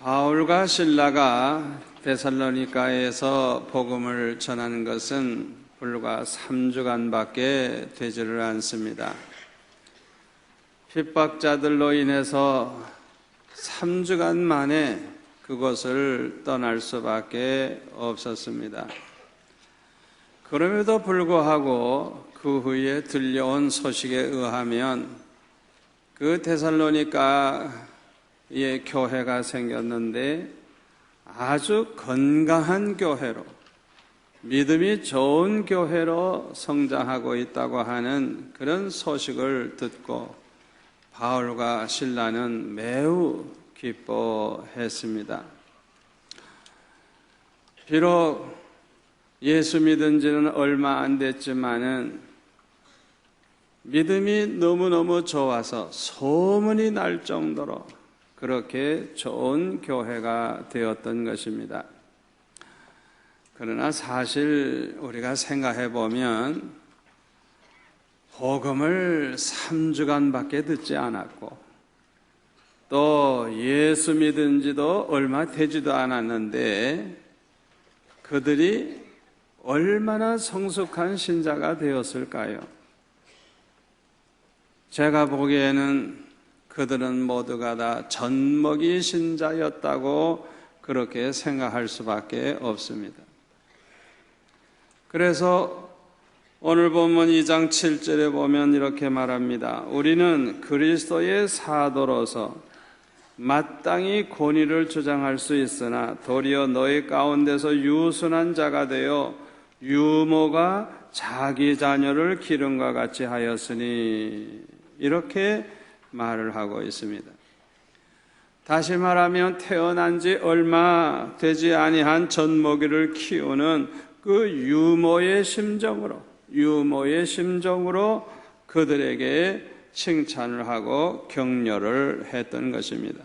바울과 실라가 데살로니가에서 복음을 전하는 것은 불과 3주간밖에 되지를 않습니다. 핍박자들로 인해서 3주간 만에 그곳을 떠날 수밖에 없었습니다. 그럼에도 불구하고 그 후에 들려온 소식에 의하면 그 데살로니가의 교회가 생겼는데 아주 건강한 교회로, 믿음이 좋은 교회로 성장하고 있다고 하는 그런 소식을 듣고 바울과 실라는 매우 기뻐했습니다. 비록 예수 믿은 지는 얼마 안 됐지만은 믿음이 너무너무 좋아서 소문이 날 정도로 그렇게 좋은 교회가 되었던 것입니다. 그러나 사실 우리가 생각해 보면 복음을 3주간밖에 듣지 않았고 또 예수 믿은 지도 얼마 되지도 않았는데 그들이 얼마나 성숙한 신자가 되었을까요? 제가 보기에는 그들은 모두가 다 젖먹이 신자였다고 그렇게 생각할 수밖에 없습니다. 그래서 오늘 본문 2장 7절에 보면 이렇게 말합니다. 우리는 그리스도의 사도로서 마땅히 권위를 주장할 수 있으나 도리어 너희 가운데서 유순한 자가 되어 유모가 자기 자녀를 기름과 같이 하였으니 이렇게 말을 하고 있습니다. 다시 말하면 태어난 지 얼마 되지 아니한 젖먹이를 키우는 그 유모의 심정으로 그들에게 칭찬을 하고 격려를 했던 것입니다.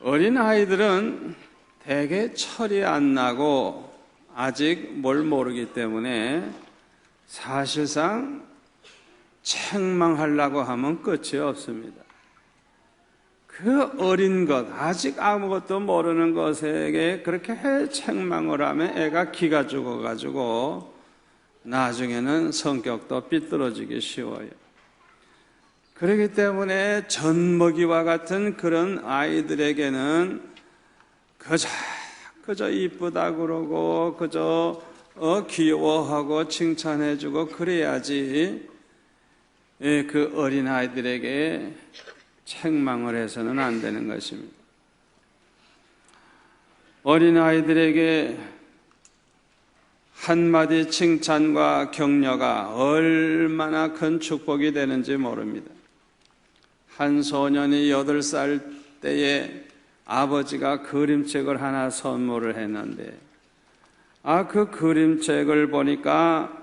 어린 아이들은 대개 철이 안 나고 아직 뭘 모르기 때문에 사실상 책망하려고 하면 끝이 없습니다. 그 어린 것, 아직 아무것도 모르는 것에게 그렇게 책망을 하면 애가 기가 죽어가지고 나중에는 성격도 삐뚤어지기 쉬워요. 그렇기 때문에 젖먹이와 같은 그런 아이들에게는 그저 이쁘다 그러고 그저 귀여워하고 칭찬해주고 그래야지 그 어린 아이들에게 책망을 해서는 안 되는 것입니다. 어린 아이들에게 한마디 칭찬과 격려가 얼마나 큰 축복이 되는지 모릅니다. 한 소년이 8살 때에 아버지가 그림책을 하나 선물을 했는데 그 그림책을 보니까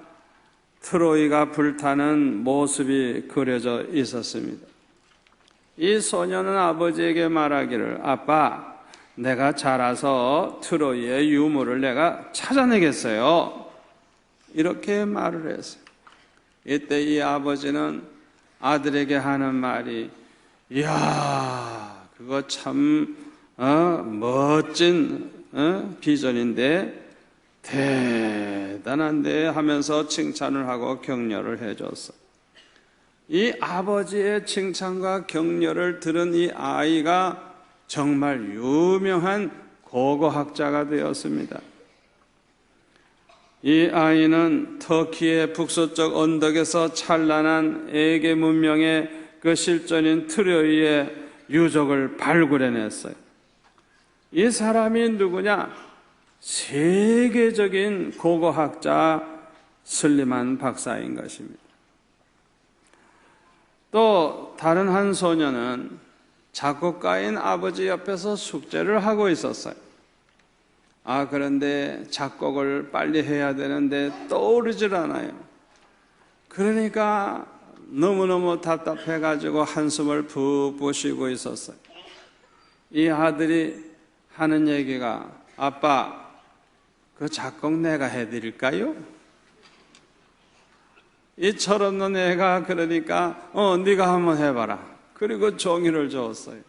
트로이가 불타는 모습이 그려져 있었습니다. 이 소년은 아버지에게 말하기를 아빠, 내가 자라서 트로이의 유물을 내가 찾아내겠어요. 이렇게 말을 했어요. 이때 이 아버지는 아들에게 하는 말이 이야, 그거 참 멋진 비전인데 대단한데 하면서 칭찬을 하고 격려를 해줬어. 이 아버지의 칭찬과 격려를 들은 이 아이가 정말 유명한 고고학자가 되었습니다. 이 아이는 터키의 북서쪽 언덕에서 찬란한 에게 문명의 그 실존인 트로이의 유적을 발굴해냈어요. 이 사람이 누구냐? 세계적인 고고학자 슬리만 박사인 것입니다. 또 다른 한 소년은 작곡가인 아버지 옆에서 숙제를 하고 있었어요. 그런데 작곡을 빨리 해야 되는데 떠오르질 않아요. 그러니까 너무너무 답답해가지고 한숨을 푹푹 쉬고 있었어요. 이 아들이 하는 얘기가 아빠, 그 작곡 내가 해드릴까요? 이 철없는 애가 그러니까 네가 한번 해봐라. 그리고 종이를 줬어요.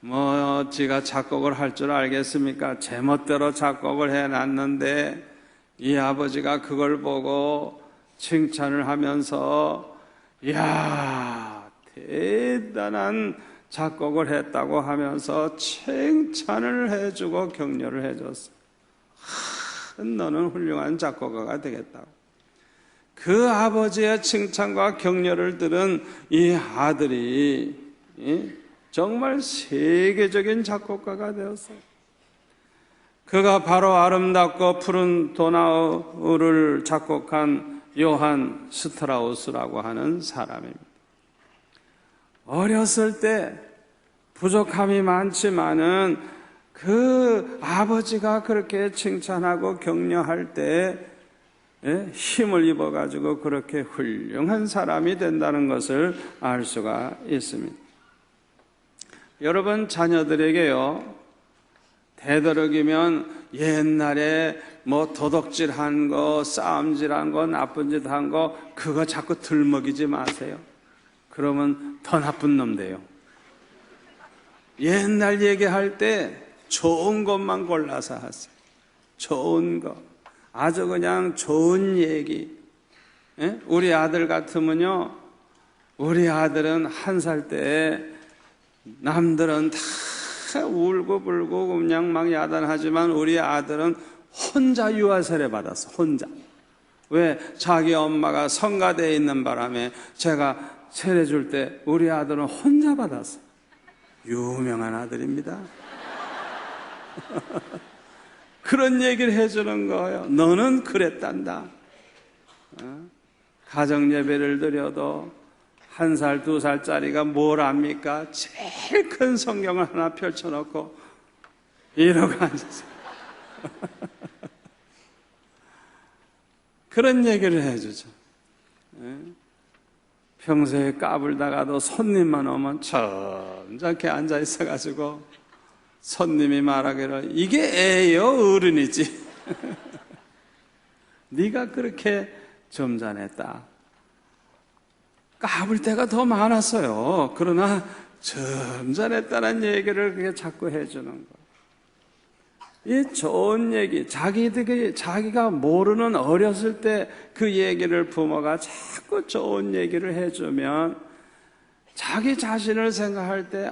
뭐 지가 작곡을 할 줄 알겠습니까? 제멋대로 작곡을 해놨는데 이 아버지가 그걸 보고 칭찬을 하면서 이야, 대단한 작곡을 했다고 하면서 칭찬을 해주고 격려를 해줬어. 너는 훌륭한 작곡가가 되겠다고. 그 아버지의 칭찬과 격려를 들은 이 아들이 정말 세계적인 작곡가가 되었어요. 그가 바로 아름답고 푸른 도나우를 작곡한 요한 스트라우스라고 하는 사람입니다. 어렸을 때 부족함이 많지만은 그 아버지가 그렇게 칭찬하고 격려할 때 힘을 입어가지고 그렇게 훌륭한 사람이 된다는 것을 알 수가 있습니다. 여러분 자녀들에게요, 되도록이면 옛날에 뭐 도둑질한 거, 싸움질한 거, 나쁜 짓 한 거 그거 자꾸 들먹이지 마세요. 그러면 더 나쁜 놈 돼요. 옛날 얘기할 때 좋은 것만 골라서 하세요. 좋은 거, 아주 그냥 좋은 얘기. 우리 아들 같으면요, 우리 아들은 1살 때 남들은 다 울고 불고 그냥 막 야단하지만 우리 아들은 혼자 유아 세례 받았어. 혼자. 왜? 자기 엄마가 성가대에 있는 바람에 제가 세례 줄 때 우리 아들은 혼자 받았어. 유명한 아들입니다. 그런 얘기를 해주는 거예요. 너는 그랬단다. 가정 예배를 드려도 1살, 2살짜리가 뭘 압니까? 제일 큰 성경을 하나 펼쳐놓고 이러고 앉아서 그런 얘기를 해주죠. 평소에 까불다가도 손님만 오면 점잖게 앉아 있어가지고 손님이 말하기를 이게 애요 어른이지. 네가 그렇게 점잖했다. 까불 때가 더 많았어요. 그러나 점잖했다는 얘기를 그게 자꾸 해주는 거예요. 이 좋은 얘기, 자기가 모르는 어렸을 때 그 얘기를 부모가 자꾸 좋은 얘기를 해주면 자기 자신을 생각할 때,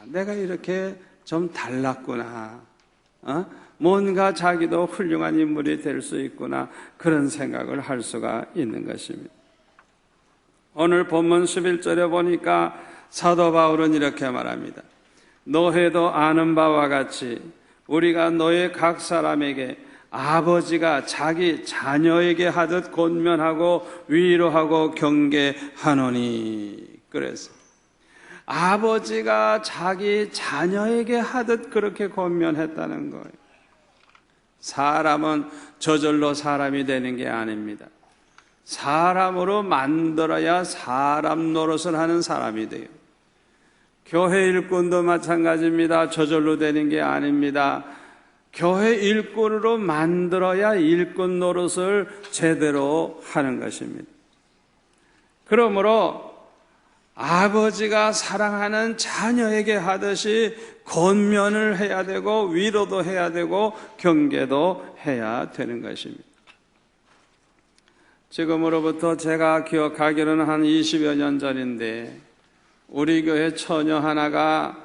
내가 이렇게 좀 달랐구나. 뭔가 자기도 훌륭한 인물이 될 수 있구나. 그런 생각을 할 수가 있는 것입니다. 오늘 본문 11절에 보니까 사도 바울은 이렇게 말합니다. 너희도 아는 바와 같이 우리가 너희 각 사람에게 아버지가 자기 자녀에게 하듯 권면하고 위로하고 경계하노니. 그래서 아버지가 자기 자녀에게 하듯 그렇게 권면했다는 거예요. 사람은 저절로 사람이 되는 게 아닙니다. 사람으로 만들어야 사람 노릇을 하는 사람이 돼요. 교회 일꾼도 마찬가지입니다. 저절로 되는 게 아닙니다. 교회 일꾼으로 만들어야 일꾼 노릇을 제대로 하는 것입니다. 그러므로 아버지가 사랑하는 자녀에게 하듯이 권면을 해야 되고 위로도 해야 되고 경계도 해야 되는 것입니다. 지금으로부터 제가 기억하기로는 한 20여 년 전인데 우리 교회 처녀 하나가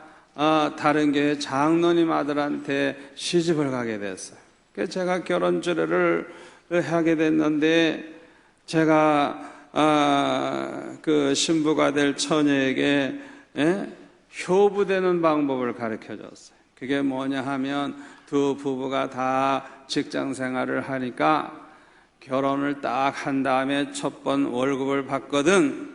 다른 교회 장로님 아들한테 시집을 가게 됐어요. 그래서 제가 결혼 주례를 하게 됐는데 제가 그 신부가 될 처녀에게 효부되는 방법을 가르쳐 줬어요. 그게 뭐냐 하면 두 부부가 다 직장 생활을 하니까 결혼을 딱 한 다음에 첫 번 월급을 받거든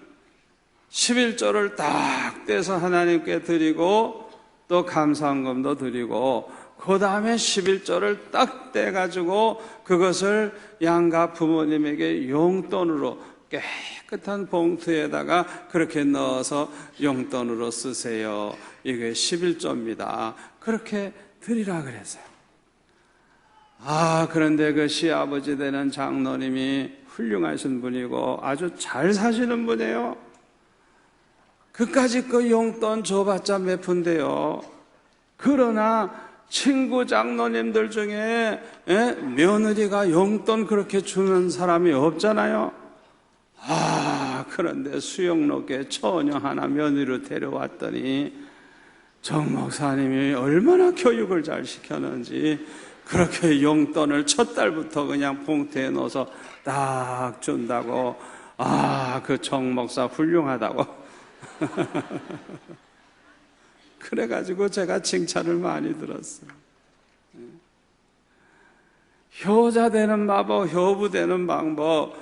11조를 딱 떼서 하나님께 드리고 또 감사헌금도 드리고 그 다음에 11조를 딱 떼가지고 그것을 양가 부모님에게 용돈으로 깨끗한 봉투에다가 그렇게 넣어서 용돈으로 쓰세요. 이게 11조입니다. 그렇게 드리라 그랬어요. 그런데 그 시아버지 되는 장로님이 훌륭하신 분이고 아주 잘 사시는 분이에요. 그까짓 그 용돈 줘봤자 몇 푼데요. 그러나 친구 장로님들 중에 며느리가 용돈 그렇게 주는 사람이 없잖아요. 그런데 수영로교에 처녀 하나 며느리로 데려왔더니 정 목사님이 얼마나 교육을 잘 시켰는지 그렇게 용돈을 첫 달부터 그냥 봉투에 넣어서 딱 준다고. 그 정 목사 훌륭하다고. 그래가지고 제가 칭찬을 많이 들었어요. 효자 되는 방법, 효부 되는 방법,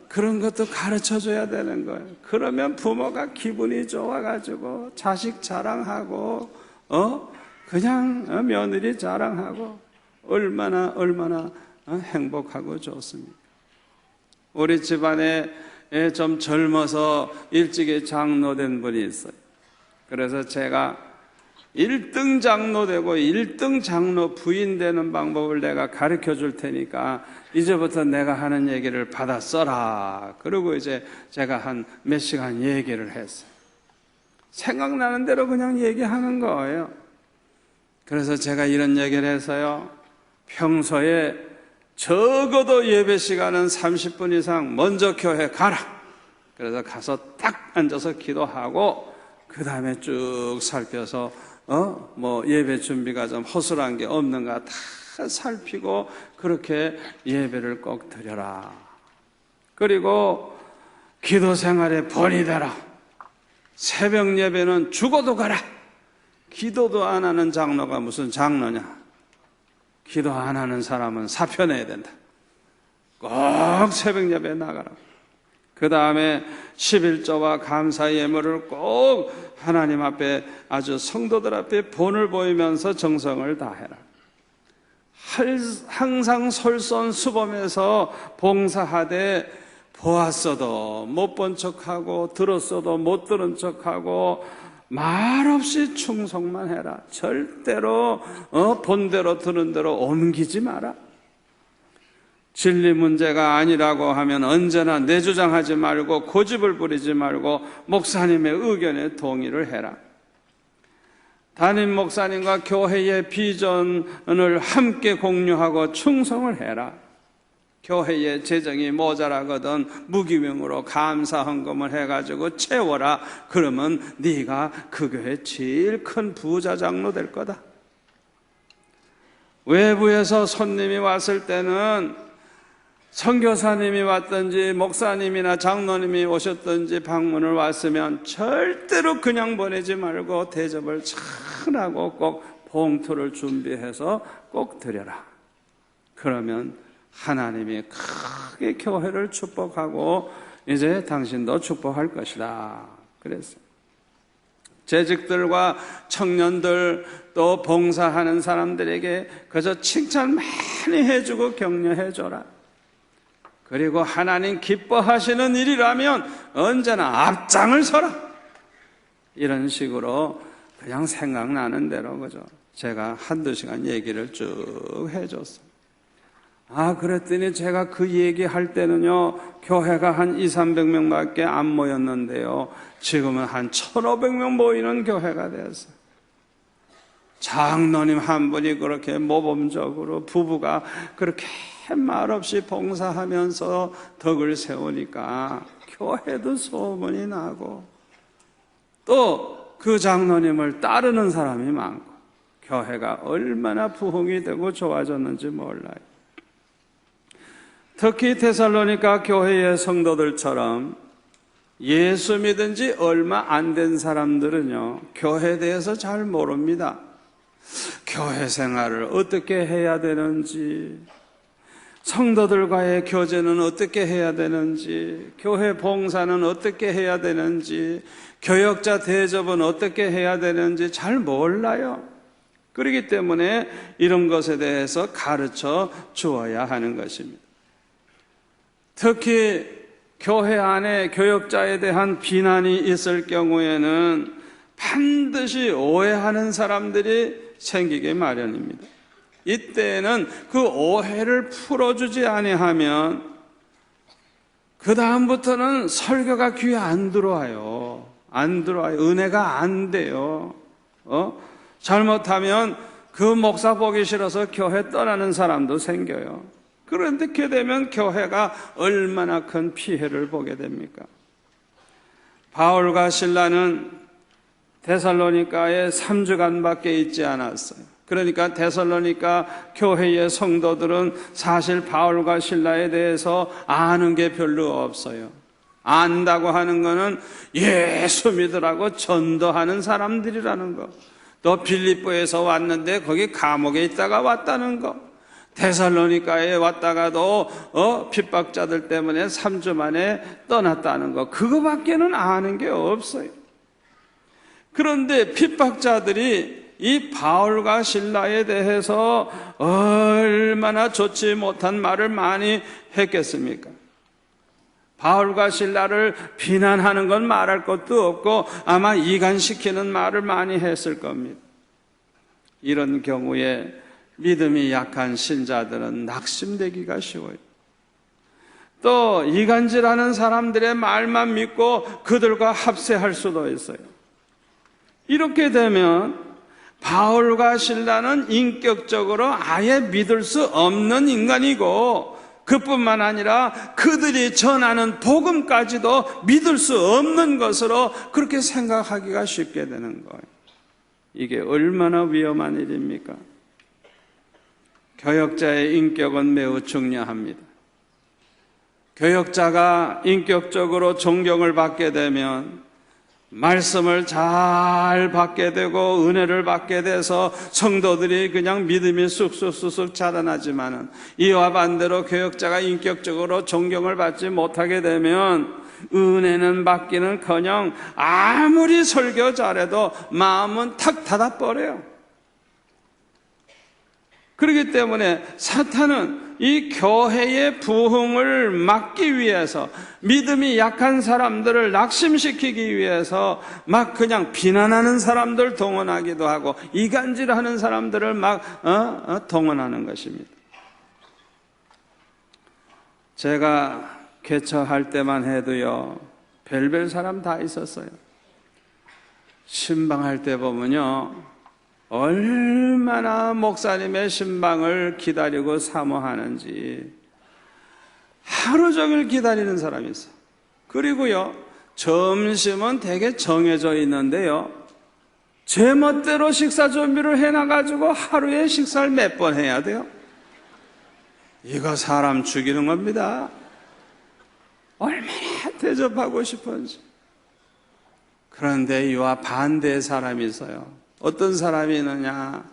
그런 것도 가르쳐 줘야 되는 거예요. 그러면 부모가 기분이 좋아가지고 자식 자랑하고, 그냥 며느리 자랑하고, 얼마나 행복하고 좋습니까? 우리 집안에 좀 젊어서 일찍이 장로된 분이 있어요. 그래서 제가 1등 장로 되고 1등 장로 부인 되는 방법을 내가 가르쳐 줄 테니까 이제부터 내가 하는 얘기를 받아 써라. 그리고 이제 제가 한 몇 시간 얘기를 했어요. 생각나는 대로 그냥 얘기하는 거예요. 그래서 제가 이런 얘기를 해서요, 평소에 적어도 예배 시간은 30분 이상 먼저 교회 가라. 그래서 가서 딱 앉아서 기도하고 그 다음에 쭉 살펴서 예배 준비가 좀 허술한 게 없는가 다 살피고 그렇게 예배를 꼭 드려라. 그리고 기도 생활에 본이 되라. 새벽 예배는 죽어도 가라. 기도도 안 하는 장로가 무슨 장로냐. 기도 안 하는 사람은 사표 내야 된다. 꼭 새벽 예배에 나가라. 그 다음에 11조와 감사 예물을 꼭 하나님 앞에, 아주 성도들 앞에 본을 보이면서 정성을 다해라. 항상 솔선수범해서 봉사하되 보았어도 못 본 척하고 들었어도 못 들은 척하고 말없이 충성만 해라. 절대로 본대로 드는 대로 옮기지 마라. 진리 문제가 아니라고 하면 언제나 내주장하지 말고 고집을 부리지 말고 목사님의 의견에 동의를 해라. 담임 목사님과 교회의 비전을 함께 공유하고 충성을 해라. 교회의 재정이 모자라거든 무기명으로 감사 헌금을 해가지고 채워라. 그러면 네가 그 교회 제일 큰 부자 장로 될 거다. 외부에서 손님이 왔을 때는 선교사님이 왔든지 목사님이나 장로님이 오셨든지 방문을 왔으면 절대로 그냥 보내지 말고 대접을 잘하고 꼭 봉투를 준비해서 꼭 드려라. 그러면 하나님이 크게 교회를 축복하고 이제 당신도 축복할 것이다. 그랬어요. 재직들과 청년들 또 봉사하는 사람들에게 그저 칭찬 많이 해주고 격려해줘라. 그리고 하나님 기뻐하시는 일이라면 언제나 앞장을 서라. 이런 식으로 그냥 생각나는 대로 그죠. 제가 한두 시간 얘기를 쭉 해줬어요. 그랬더니 제가 그 얘기할 때는요, 교회가 한 200~300명밖에 안 모였는데요, 지금은 한 1,500명 모이는 교회가 되었어요. 장로님 한 분이 그렇게 모범적으로 부부가 그렇게 말없이 봉사하면서 덕을 세우니까 교회도 소문이 나고 또 그 장로님을 따르는 사람이 많고 교회가 얼마나 부흥이 되고 좋아졌는지 몰라요. 특히 데살로니가 교회의 성도들처럼 예수 믿은 지 얼마 안 된 사람들은요, 교회에 대해서 잘 모릅니다. 교회 생활을 어떻게 해야 되는지, 성도들과의 교제는 어떻게 해야 되는지, 교회 봉사는 어떻게 해야 되는지, 교역자 대접은 어떻게 해야 되는지 잘 몰라요. 그렇기 때문에 이런 것에 대해서 가르쳐 주어야 하는 것입니다. 특히 교회 안에 교역자에 대한 비난이 있을 경우에는 반드시 오해하는 사람들이 생기게 마련입니다. 이때에는 그 오해를 풀어주지 아니하면 그 다음부터는 설교가 귀에 안 들어와요. 은혜가 안 돼요. 잘못하면 그 목사 보기 싫어서 교회 떠나는 사람도 생겨요. 그런데 그렇게 되면 교회가 얼마나 큰 피해를 보게 됩니까? 바울과 실라는 데살로니가에 3주간밖에 있지 않았어요. 그러니까 데살로니가 교회의 성도들은 사실 바울과 실라에 대해서 아는 게 별로 없어요. 안다고 하는 거는 예수 믿으라고 전도하는 사람들이라는 거. 또 빌립보에서 왔는데 거기 감옥에 있다가 왔다는 거. 데살로니가에 왔다가도 핍박자들 때문에 3주 만에 떠났다는 거. 그거밖에는 아는 게 없어요. 그런데 핍박자들이 이 바울과 실라에 대해서 얼마나 좋지 못한 말을 많이 했겠습니까? 바울과 실라를 비난하는 건 말할 것도 없고 아마 이간시키는 말을 많이 했을 겁니다. 이런 경우에 믿음이 약한 신자들은 낙심되기가 쉬워요. 또 이간질하는 사람들의 말만 믿고 그들과 합세할 수도 있어요. 이렇게 되면 바울과 실라는 인격적으로 아예 믿을 수 없는 인간이고 그뿐만 아니라 그들이 전하는 복음까지도 믿을 수 없는 것으로 그렇게 생각하기가 쉽게 되는 거예요. 이게 얼마나 위험한 일입니까? 교역자의 인격은 매우 중요합니다. 교역자가 인격적으로 존경을 받게 되면 말씀을 잘 받게 되고 은혜를 받게 돼서 성도들이 그냥 믿음이 쑥쑥쑥쑥 자라나지만은 이와 반대로 교역자가 인격적으로 존경을 받지 못하게 되면 은혜는 받기는커녕 아무리 설교 잘해도 마음은 탁 닫아버려요. 그렇기 때문에 사탄은 이 교회의 부흥을 막기 위해서 믿음이 약한 사람들을 낙심시키기 위해서 막 그냥 비난하는 사람들 동원하기도 하고 이간질하는 사람들을 막 동원하는 것입니다. 제가 개척할 때만 해도요 별별 사람 다 있었어요. 신방할 때 보면요 얼마나 목사님의 신방을 기다리고 사모하는지 하루 종일 기다리는 사람이 있어요. 그리고요 점심은 되게 정해져 있는데요 제멋대로 식사 준비를 해놔가지고 하루에 식사를 몇 번 해야 돼요. 이거 사람 죽이는 겁니다. 얼마나 대접하고 싶은지. 그런데 이와 반대의 사람이 있어요. 어떤 사람이 있느냐,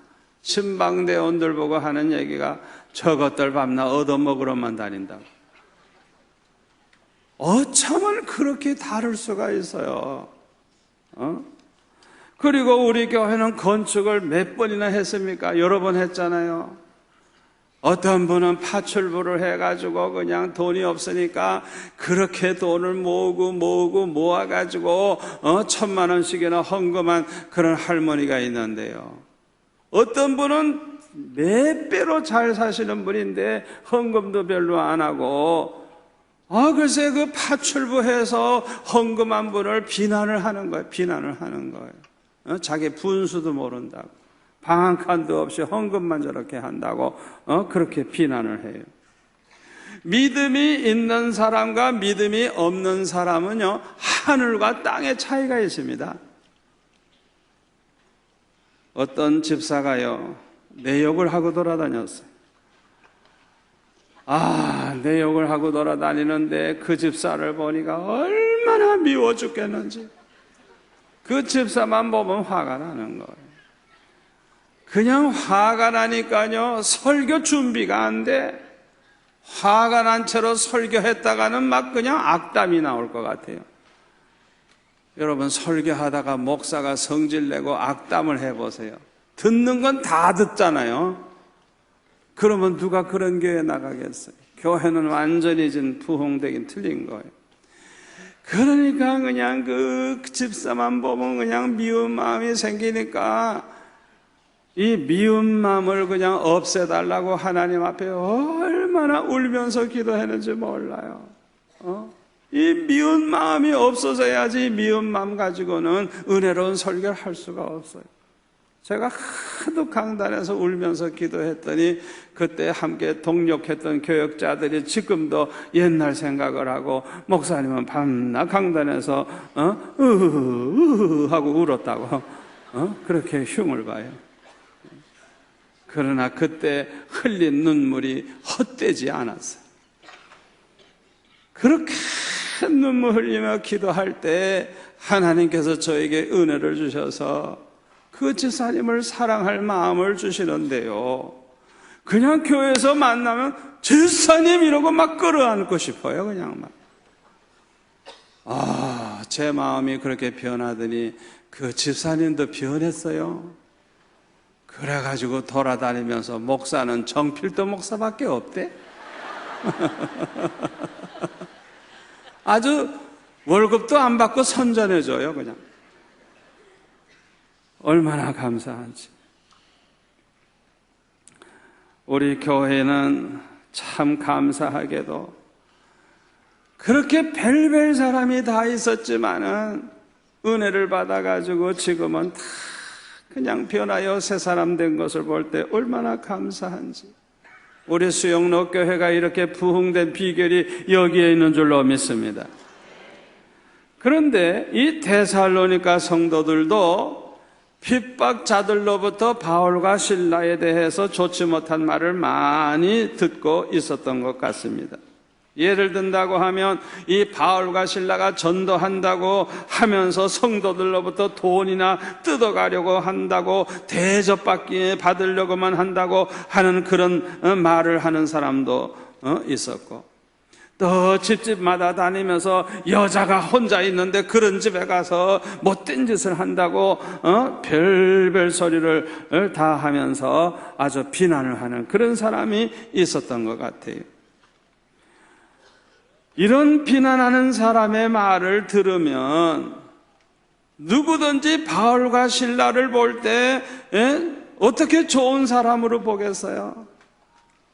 신방대원들 보고 하는 얘기가 저것들 밤낮 얻어먹으러만 다닌다고. 어쩌면 그렇게 다를 수가 있어요. 그리고 우리 교회는 건축을 몇 번이나 했습니까? 여러 번 했잖아요. 어떤 분은 파출부를 해가지고 그냥 돈이 없으니까 그렇게 돈을 모아가지고 1,000만 원씩이나 헌금한 그런 할머니가 있는데요. 어떤 분은 몇 배로 잘 사시는 분인데 헌금도 별로 안 하고 글쎄 그 파출부 해서 헌금한 분을 비난을 하는 거예요. 자기 분수도 모른다고. 방 한 칸도 없이 헌금만 저렇게 한다고 그렇게 비난을 해요. 믿음이 있는 사람과 믿음이 없는 사람은요 하늘과 땅의 차이가 있습니다. 어떤 집사가요 내 욕을 하고 돌아다녔어요. 내 욕을 하고 돌아다니는데 그 집사를 보니까 얼마나 미워 죽겠는지. 그 집사만 보면 화가 나는 거예요. 그냥 화가 나니까요 설교 준비가 안 돼. 화가 난 채로 설교했다가는 막 그냥 악담이 나올 것 같아요. 여러분 설교하다가 목사가 성질내고 악담을 해보세요. 듣는 건 다 듣잖아요. 그러면 누가 그런 교회에 나가겠어요? 교회는 완전히 지금 부흥되긴 틀린 거예요. 그러니까 그냥 그 집사만 보면 그냥 미운 마음이 생기니까 이 미운 마음을 그냥 없애달라고 하나님 앞에 얼마나 울면서 기도했는지 몰라요. 이 미운 마음이 없어져야지 미운 마음 가지고는 은혜로운 설교를 할 수가 없어요. 제가 하도 강단에서 울면서 기도했더니 그때 함께 동력했던 교역자들이 지금도 옛날 생각을 하고 목사님은 밤낮 강단에서 하고 울었다고 그렇게 흉을 봐요. 그러나 그때 흘린 눈물이 헛되지 않았어요. 그렇게 눈물 흘리며 기도할 때 하나님께서 저에게 은혜를 주셔서 그 집사님을 사랑할 마음을 주시는데요, 그냥 교회에서 만나면 집사님 이러고 막 끌어안고 싶어요. 그냥 막. 제 마음이 그렇게 변하더니 그 집사님도 변했어요. 그래가지고 돌아다니면서 목사는 정필도 목사밖에 없대. 아주 월급도 안 받고 선전해줘요. 그냥 얼마나 감사한지. 우리 교회는 참 감사하게도 그렇게 별별 사람이 다 있었지만은 은혜를 받아가지고 지금은 다 그냥 변하여 새 사람 된 것을 볼 때 얼마나 감사한지. 우리 수영로 교회가 이렇게 부흥된 비결이 여기에 있는 줄로 믿습니다. 그런데 이 데살로니가 성도들도 핍박자들로부터 바울과 실라에 대해서 좋지 못한 말을 많이 듣고 있었던 것 같습니다. 예를 든다고 하면 이 바울과 실라가 전도한다고 하면서 성도들로부터 돈이나 뜯어가려고 한다고 받으려고만 한다고 하는 그런 말을 하는 사람도 있었고, 또 집집마다 다니면서 여자가 혼자 있는데 그런 집에 가서 못된 짓을 한다고 별별 소리를 다 하면서 아주 비난을 하는 그런 사람이 있었던 것 같아요. 이런 비난하는 사람의 말을 들으면 누구든지 바울과 실라를 볼 때 어떻게 좋은 사람으로 보겠어요?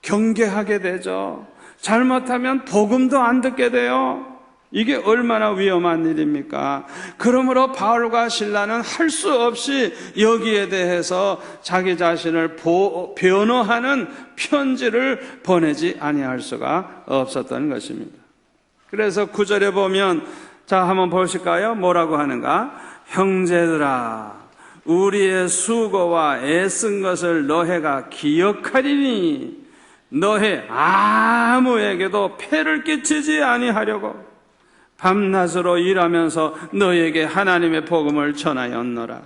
경계하게 되죠. 잘못하면 복음도 안 듣게 돼요. 이게 얼마나 위험한 일입니까? 그러므로 바울과 실라는 할 수 없이 여기에 대해서 자기 자신을 변호하는 편지를 보내지 아니할 수가 없었던 것입니다. 그래서 9절에 보면, 자, 한번 보실까요? 뭐라고 하는가? 형제들아, 우리의 수고와 애쓴 것을 너희가 기억하리니 너희 아무에게도 폐를 끼치지 아니하려고 밤낮으로 일하면서 너희에게 하나님의 복음을 전하였노라.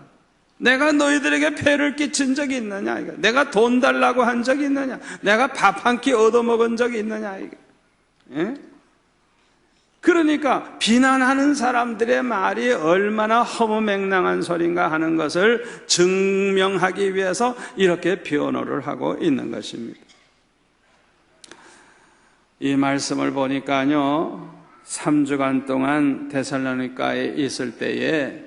내가 너희들에게 폐를 끼친 적이 있느냐? 내가 돈 달라고 한 적이 있느냐? 내가 밥 한 끼 얻어먹은 적이 있느냐? 예? 그러니까 비난하는 사람들의 말이 얼마나 허무맹랑한 소린가 하는 것을 증명하기 위해서 이렇게 변호를 하고 있는 것입니다. 이 말씀을 보니까요, 3주간 동안 데살로니가에 있을 때에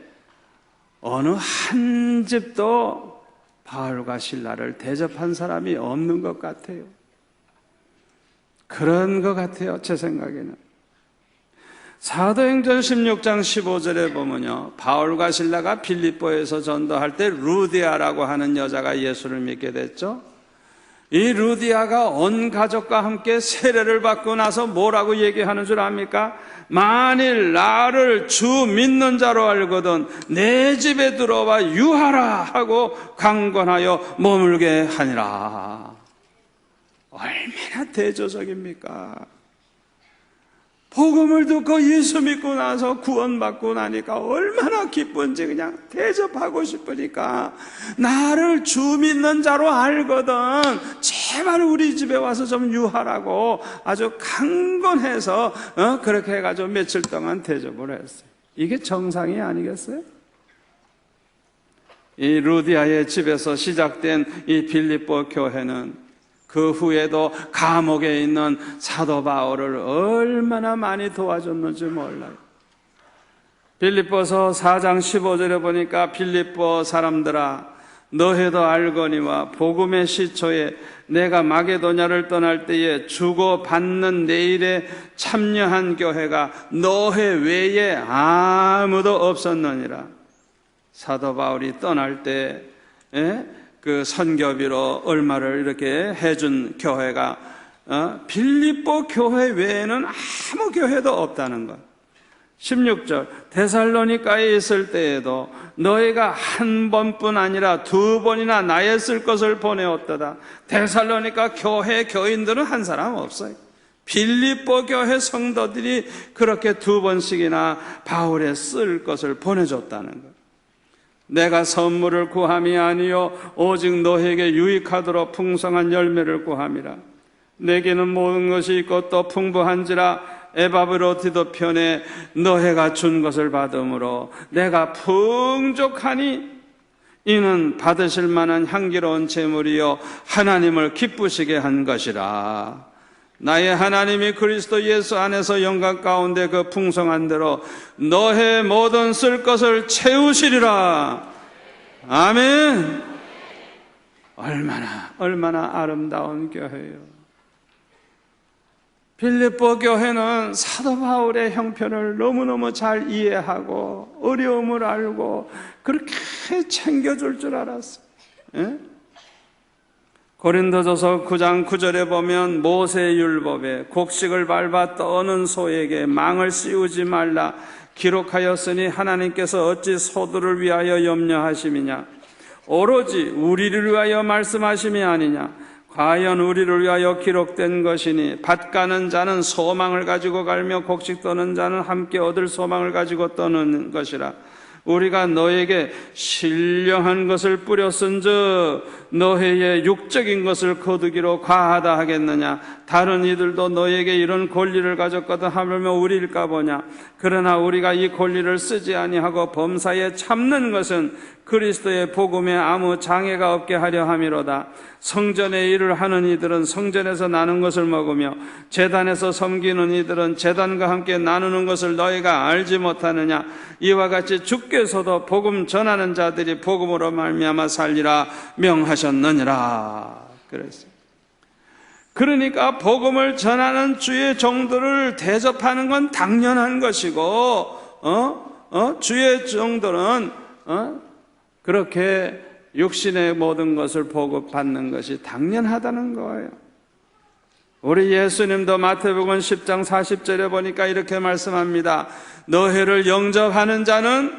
어느 한 집도 바울과 실라를 대접한 사람이 없는 것 같아요. 그런 것 같아요, 제 생각에는. 사도행전 16장 15절에 보면요, 바울과 실라가 빌립보에서 전도할 때 루디아라고 하는 여자가 예수를 믿게 됐죠. 이 루디아가 온 가족과 함께 세례를 받고 나서 뭐라고 얘기하는 줄 압니까? 만일 나를 주 믿는 자로 알거든 내 집에 들어와 유하라 하고 강권하여 머물게 하니라. 얼마나 대조적입니까? 복음을 듣고 예수 믿고 나서 구원받고 나니까 얼마나 기쁜지 그냥 대접하고 싶으니까 나를 주 믿는 자로 알거든 제발 우리 집에 와서 좀 유하라고 아주 강권해서 그렇게 해가지고 며칠 동안 대접을 했어요. 이게 정상이 아니겠어요? 이 루디아의 집에서 시작된 이 빌립보 교회는 그 후에도 감옥에 있는 사도 바울을 얼마나 많이 도와줬는지 몰라요. 빌립보서 4장 15절에 보니까 빌립보 사람들아 너희도 알거니와 복음의 시초에 내가 마게도냐를 떠날 때에 주고 받는 내 일에 참여한 교회가 너희 외에 아무도 없었느니라. 사도 바울이 떠날 때 그 선교비로 얼마를 이렇게 해준 교회가 빌립보 교회 외에는 아무 교회도 없다는 것. 16절 데살로니가에 있을 때에도 너희가 한 번뿐 아니라 두 번이나 나의 쓸 것을 보내었도다. 데살로니가 교회 교인들은 한 사람 없어요. 빌립보 교회 성도들이 그렇게 두 번씩이나 바울의 쓸 것을 보내줬다는 것. 내가 선물을 구함이 아니요 오직 너에게 유익하도록 풍성한 열매를 구함이라. 내게는 모든 것이 있고 또 풍부한지라. 에바브로디도 편에 너희가 준 것을 받음으로 내가 풍족하니 이는 받으실 만한 향기로운 제물이요 하나님을 기쁘시게 한 것이라. 나의 하나님이 그리스도 예수 안에서 영광 가운데 그 풍성한 대로 너의 모든 쓸 것을 채우시리라. 아멘. 얼마나 아름다운 교회요. 빌립보 교회는 사도 바울의 형편을 너무너무 잘 이해하고 어려움을 알고 그렇게 챙겨줄 줄 알았어요. 고린도전서 9장 9절에 보면 모세의 율법에 곡식을 밟아 떠는 소에게 망을 씌우지 말라 기록하였으니 하나님께서 어찌 소들을 위하여 염려하심이냐 오로지 우리를 위하여 말씀하심이 아니냐. 과연 우리를 위하여 기록된 것이니 밭 가는 자는 소망을 가지고 갈며 곡식 떠는 자는 함께 얻을 소망을 가지고 떠는 것이라. 우리가 너에게 신령한 것을 뿌렸은즉 너희의 육적인 것을 거두기로 과하다 하겠느냐. 다른 이들도 너에게 이런 권리를 가졌거든 하물며 우리일까 보냐. 그러나 우리가 이 권리를 쓰지 아니하고 범사에 참는 것은 그리스도의 복음에 아무 장애가 없게 하려 함이로다. 성전의 일을 하는 이들은 성전에서 나눈 것을 먹으며 제단에서 섬기는 이들은 제단과 함께 나누는 것을 너희가 알지 못하느냐. 이와 같이 주께서도 복음 전하는 자들이 복음으로 말미암아 살리라 명하셨느니라. 그랬어요. 그러니까 복음을 전하는 주의 종들을 대접하는 건 당연한 것이고 주의 종들은 그렇게 육신의 모든 것을 보급받는 것이 당연하다는 거예요. 우리 예수님도 마태복음 10장 40절에 보니까 이렇게 말씀합니다. 너희를 영접하는 자는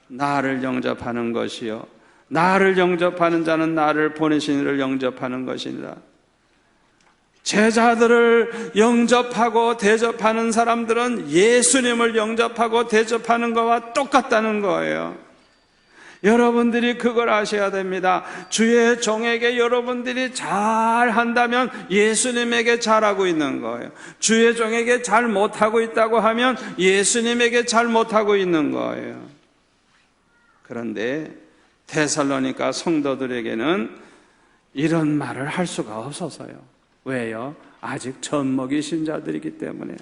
나를 영접하는 것이요 나를 영접하는 자는 나를 보내신 이를 영접하는 것이니라. 제자들을 영접하고 대접하는 사람들은 예수님을 영접하고 대접하는 것과 똑같다는 거예요. 여러분들이 그걸 아셔야 됩니다. 주의 종에게 여러분들이 잘한다면 예수님에게 잘하고 있는 거예요. 주의 종에게 잘 못하고 있다고 하면 예수님에게 잘 못하고 있는 거예요. 그런데 데살로니가 성도들에게는 이런 말을 할 수가 없어서요. 왜요? 아직 젖먹이 신자들이기 때문에.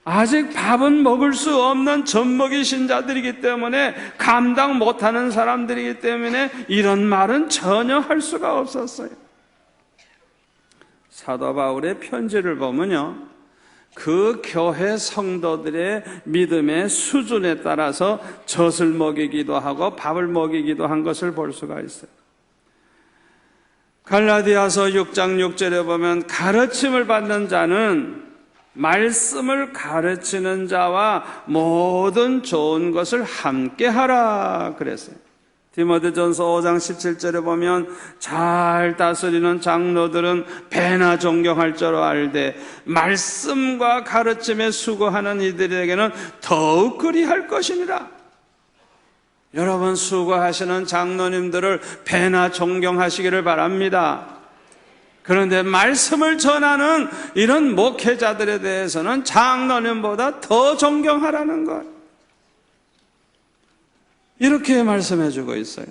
아직 밥은 먹을 수 없는 젖먹이 신자들이기 때문에 감당 못하는 사람들이기 때문에 이런 말은 전혀 할 수가 없었어요. 사도 바울의 편지를 보면요, 그 교회 성도들의 믿음의 수준에 따라서 젖을 먹이기도 하고 밥을 먹이기도 한 것을 볼 수가 있어요. 갈라디아서 6장 6절에 보면 가르침을 받는 자는 말씀을 가르치는 자와 모든 좋은 것을 함께 하라 그랬어요. 디모데전서 5장 17절에 보면 잘 다스리는 장로들은 배나 존경할 줄 알되 말씀과 가르침에 수고하는 이들에게는 더욱 그리할 것이니라. 여러분 수고하시는 장로님들을 배나 존경하시기를 바랍니다. 그런데 말씀을 전하는 이런 목회자들에 대해서는 장로님보다 더 존경하라는 것, 이렇게 말씀해주고 있어요.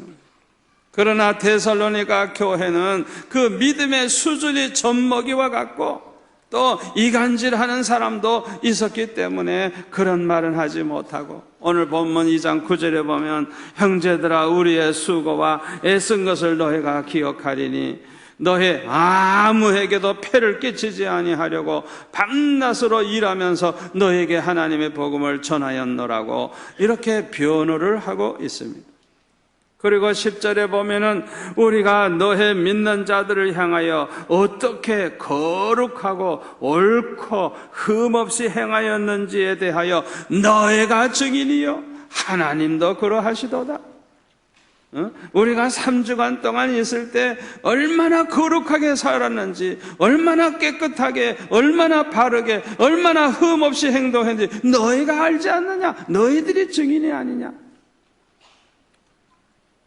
그러나 데살로니가 교회는 그 믿음의 수준이 젖먹이와 같고 또 이간질하는 사람도 있었기 때문에 그런 말은 하지 못하고, 오늘 본문 2장 9절에 보면 형제들아 우리의 수고와 애쓴 것을 너희가 기억하리니 너희 아무에게도 폐를 끼치지 아니하려고 밤낮으로 일하면서 너에게 하나님의 복음을 전하였노라고 이렇게 변호를 하고 있습니다. 그리고 10절에 보면은 우리가 너의 믿는 자들을 향하여 어떻게 거룩하고 옳고 흠없이 행하였는지에 대하여 너희가 증인이요 하나님도 그러하시도다. 우리가 3주간 동안 있을 때 얼마나 거룩하게 살았는지, 얼마나 깨끗하게, 얼마나 바르게, 얼마나 흠없이 행동했는지 너희가 알지 않느냐? 너희들이 증인이 아니냐?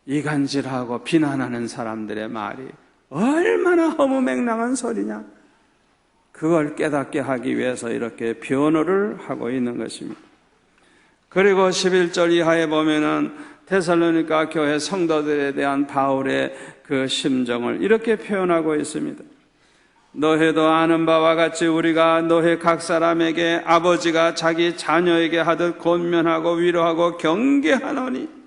이간질하고 비난하는 사람들의 말이 얼마나 허무맹랑한 소리냐? 그걸 깨닫게 하기 위해서 이렇게 변호를 하고 있는 것입니다. 그리고 11절 이하에 보면은 데살로니가 교회 성도들에 대한 바울의 그 심정을 이렇게 표현하고 있습니다. 너희도 아는 바와 같이 우리가 너희 각 사람에게 아버지가 자기 자녀에게 하듯 권면하고 위로하고 경계하노니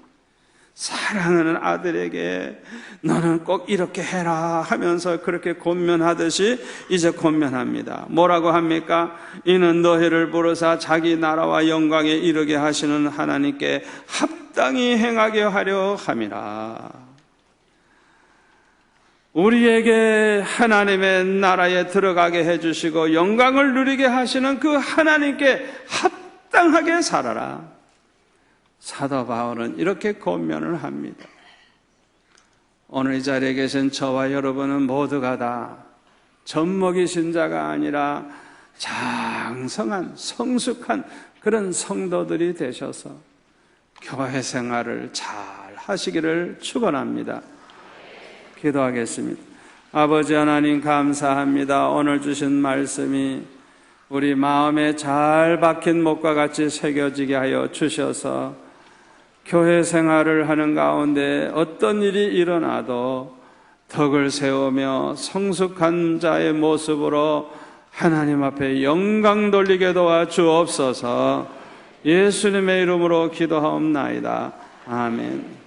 사랑하는 아들에게 너는 꼭 이렇게 해라 하면서 그렇게 권면하듯이 이제 권면합니다. 뭐라고 합니까? 이는 너희를 부르사 자기 나라와 영광에 이르게 하시는 하나님께 합당히 행하게 하려 함이라. 우리에게 하나님의 나라에 들어가게 해주시고 영광을 누리게 하시는 그 하나님께 합당하게 살아라. 사도 바울은 이렇게 권면을 합니다. 오늘 이 자리에 계신 저와 여러분은 모두가 다 젖먹이 신자가 아니라 장성한 성숙한 그런 성도들이 되셔서 교회 생활을 잘 하시기를 축원합니다. 기도하겠습니다. 아버지 하나님 감사합니다. 오늘 주신 말씀이 우리 마음에 잘 박힌 못과 같이 새겨지게 하여 주셔서 교회 생활을 하는 가운데 어떤 일이 일어나도 덕을 세우며 성숙한 자의 모습으로 하나님 앞에 영광 돌리게 도와 주옵소서. 예수님의 이름으로 기도하옵나이다. 아멘.